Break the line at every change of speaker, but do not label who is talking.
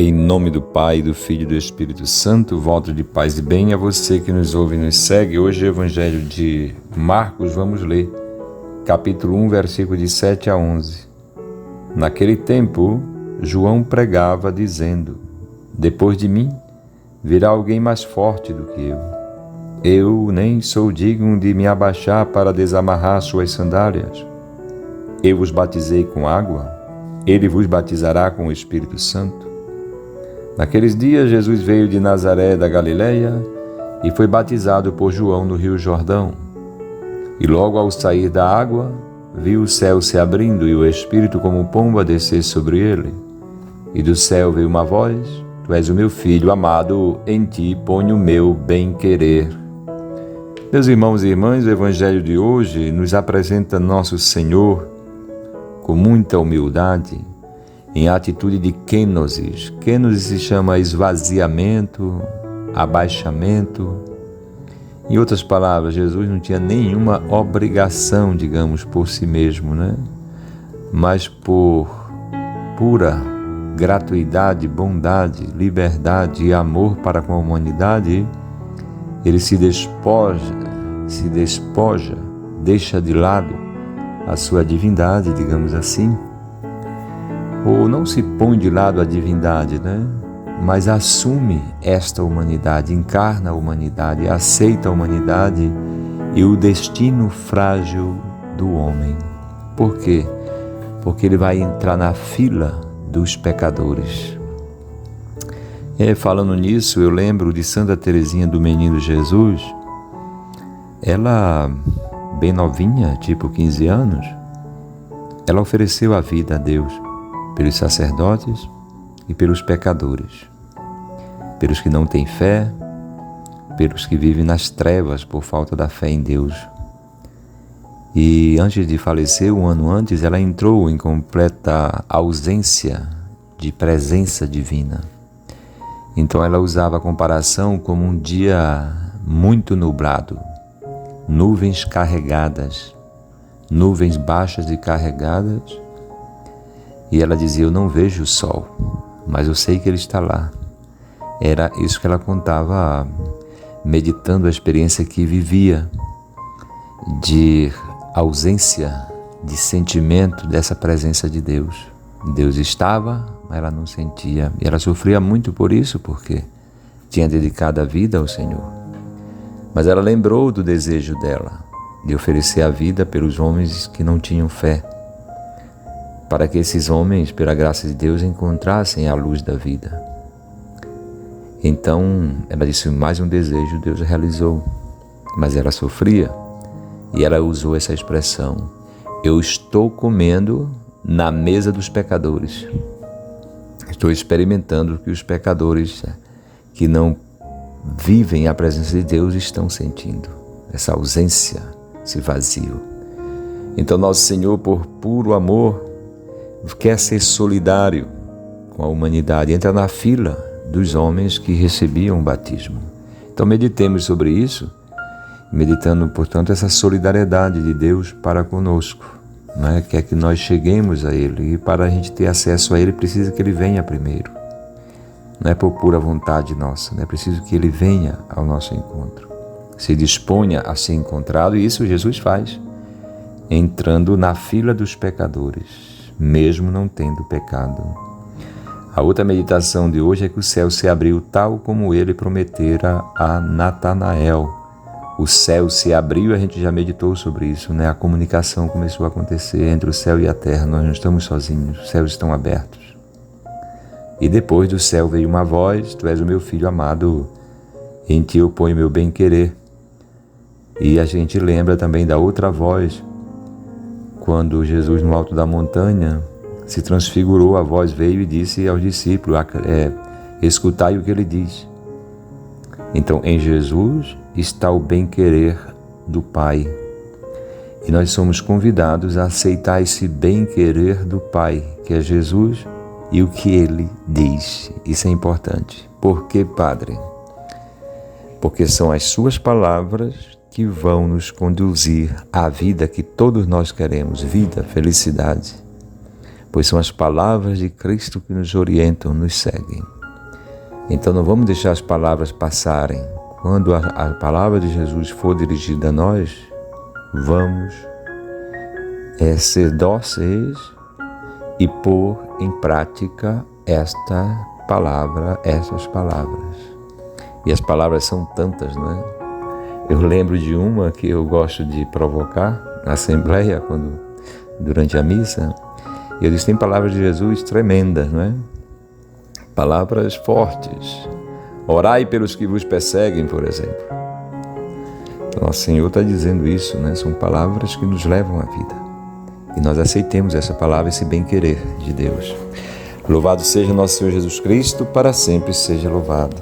Em nome do Pai, do Filho e do Espírito Santo, voto de paz e bem a você que nos ouve e nos segue. Hoje, o Evangelho de Marcos, vamos ler, capítulo 1, versículo de 7 a 11. Naquele tempo, João pregava, dizendo: Depois de mim, virá alguém mais forte do que eu. Eu nem sou digno de me abaixar para desamarrar suas sandálias. Eu vos batizei com água, ele vos batizará com o Espírito Santo. Naqueles dias, Jesus veio de Nazaré da Galileia e foi batizado por João no Rio Jordão. E logo ao sair da água, viu o céu se abrindo e o Espírito como pomba descer sobre ele. E do céu veio uma voz: Tu és o meu Filho amado, em ti ponho o meu bem-querer. Meus irmãos e irmãs, o Evangelho de hoje nos apresenta nosso Senhor com muita humildade, em atitude de kenosis. Kenosis se chama esvaziamento, abaixamento. Em outras palavras, Jesus não tinha nenhuma obrigação, digamos, por si mesmo, mas por pura gratuidade, bondade, liberdade e amor para com a humanidade, ele se despoja, deixa de lado a sua divindade, digamos assim, ou não se põe de lado a divindade, mas assume esta humanidade, encarna a humanidade, aceita a humanidade e o destino frágil do homem. Por quê? Porque ele vai entrar na fila dos pecadores. Falando nisso, eu lembro de Santa Teresinha do Menino Jesus. Ela, bem novinha, tipo 15 anos, ela ofereceu a vida a Deus pelos sacerdotes e pelos pecadores, pelos que não têm fé, pelos que vivem nas trevas por falta da fé em Deus. E antes de falecer, um ano antes, ela entrou em completa ausência de presença divina. Então ela usava a comparação como um dia muito nublado, nuvens carregadas, nuvens baixas e carregadas. E ela dizia: eu não vejo o sol, mas eu sei que ele está lá. Era isso que ela contava, meditando a experiência que vivia de ausência de sentimento dessa presença de Deus. Deus estava, mas ela não sentia. E ela sofria muito por isso, porque tinha dedicado a vida ao Senhor. Mas ela lembrou do desejo dela de oferecer a vida pelos homens que não tinham fé, para que esses homens, pela graça de Deus, encontrassem a luz da vida. Então, ela disse: mais um desejo Deus realizou. Mas ela sofria, e ela usou essa expressão: eu estou comendo na mesa dos pecadores. Estou experimentando o que os pecadores que não vivem a presença de Deus estão sentindo. Essa ausência, esse vazio. Então, nosso Senhor, por puro amor, quer ser solidário com a humanidade, entra na fila dos homens que recebiam o batismo. Então meditemos sobre isso, meditando, portanto, essa solidariedade de Deus para conosco, Quer que nós cheguemos a Ele, e para a gente ter acesso a Ele precisa que Ele venha primeiro. Não é por pura vontade nossa, é preciso que Ele venha ao nosso encontro, se disponha a ser encontrado, e isso Jesus faz, entrando na fila dos pecadores, mesmo não tendo pecado. A outra meditação de hoje é que o céu se abriu tal como ele prometera a Natanael. O céu se abriu, a gente já meditou sobre isso, A comunicação começou a acontecer entre o céu e a terra. Nós não estamos sozinhos, os céus estão abertos. E depois do céu veio uma voz: Tu és o meu Filho amado, em ti eu ponho meu bem-querer. E a gente lembra também da outra voz, quando Jesus, no alto da montanha, se transfigurou, a voz veio e disse aos discípulos: escutai o que ele diz. Então, em Jesus está o bem-querer do Pai. E nós somos convidados a aceitar esse bem-querer do Pai, que é Jesus, e o que Ele diz. Isso é importante. Por que, Padre? Porque são as suas palavras que vão nos conduzir à vida que todos nós queremos, vida, felicidade. pois são as palavras de Cristo que nos orientam, nos seguem. Então não vamos deixar as palavras passarem. Quando a palavra de Jesus for dirigida a nós, vamos ser dóceis e pôr em prática essas palavras. E as palavras são tantas, não é? Eu lembro de uma que eu gosto de provocar na Assembleia, durante a missa. Eu disse, tem palavras de Jesus tremendas, não é? Palavras fortes. Orai pelos que vos perseguem, por exemplo. Então, o Senhor está dizendo isso, né? São palavras que nos levam à vida. E nós aceitemos essa palavra, esse bem-querer de Deus. Louvado seja nosso Senhor Jesus Cristo, para sempre seja louvado.